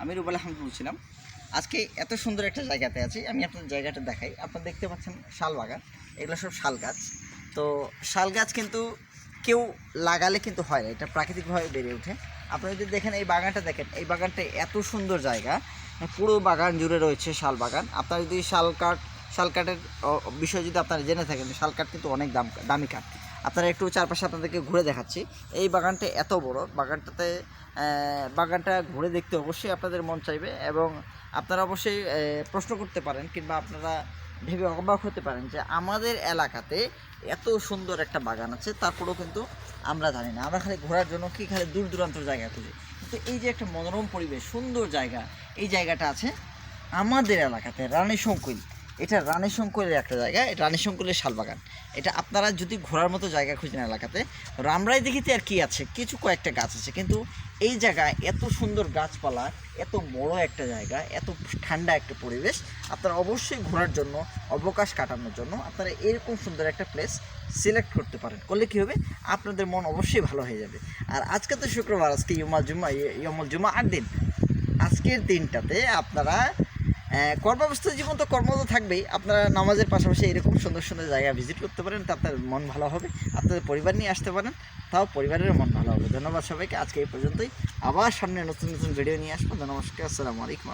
আমি রুবেল আহমেদ বলছিলাম। আজকে এত সুন্দর একটা জায়গাতে আছি, আমি আপনার জায়গাটা দেখাই। আপনারা দেখতে পাচ্ছেন শাল বাগান, এগুলো সব শাল গাছ। তো শাল গাছ কিন্তু কেউ লাগালে কিন্তু হয় না, এটা প্রাকৃতিকভাবে বেড়ে ওঠে। আপনারা যদি দেখেন এই বাগানটা, দেখেন এই বাগানটা এত সুন্দর জায়গা, পুরো বাগান জুড়ে রয়েছে শাল বাগান। আপনারা যদি শাল কাঠের বিষয়ে যদি আপনারা জেনে থাকেন, শাল কাঠ কিন্তু অনেক দামি কাঠ। আপনারা একটু চারপাশে আপনাদেরকে ঘুরে দেখাচ্ছি। এই বাগানটা এত বড়, বাগানটা ঘুরে দেখতে অবশ্যই আপনাদের মন চাইবে এবং আপনারা অবশ্যই প্রশ্ন করতে পারেন কিংবা আপনারা ভেবে অবাক হতে পারেন যে আমাদের এলাকাতে এত সুন্দর একটা বাগান আছে, তারপরেও কিন্তু আমরা জানি না। আমরা খালি ঘোরার জন্য খালি দূর দূরান্ত জায়গা খুঁজি, কিন্তু এই যে একটা মনোরম পরিবেশ, সুন্দর জায়গা, এই জায়গাটা আছে আমাদের এলাকাতে রানীশঙ্কুল। এটা রানীশঙ্কুলের একটা জায়গা, এটা রানীশঙ্কুলের শালবাগান। এটা আপনারা যদি ঘোরার মতো জায়গা খুঁজেন এলাকাতে, রামরাই দিঘিতে আর কি আছে, কিছু কয়েকটা গাছ আছে, কিন্তু এই জায়গায় এত সুন্দর গাছপালা, এত বড় একটা জায়গা, এত ঠান্ডা একটা পরিবেশ, আপনারা অবশ্যই ঘোরার জন্য, অবকাশ কাটানোর জন্য আপনারা এরকম সুন্দর একটা প্লেস সিলেক্ট করতে পারেন। করলে কী হবে, আপনাদের মন অবশ্যই ভালো হয়ে যাবে। আর আজকে তো শুক্রবার, আজকে ইয়মুল জুমা 8 দিন। আজকের দিনটাতে আপনারা কর্মব্যস্ত জীবন তো কর্ম তো থাকবেই, আপনারা নামাজের পাশাপাশি এরকম সুন্দর সুন্দর জায়গা ভিজিট করতে পারেন, তা আপনার মন ভালো হবে। আপনাদের পরিবার নিয়ে আসতে পারেন, তাও পরিবারেরও মন ভালো হবে। ধন্যবাদ সবাইকে, আজকে এই পর্যন্তই। আবার সামনে নতুন নতুন ভিডিও নিয়ে আসবো। নমস্কার, আসসালামু আলাইকুম।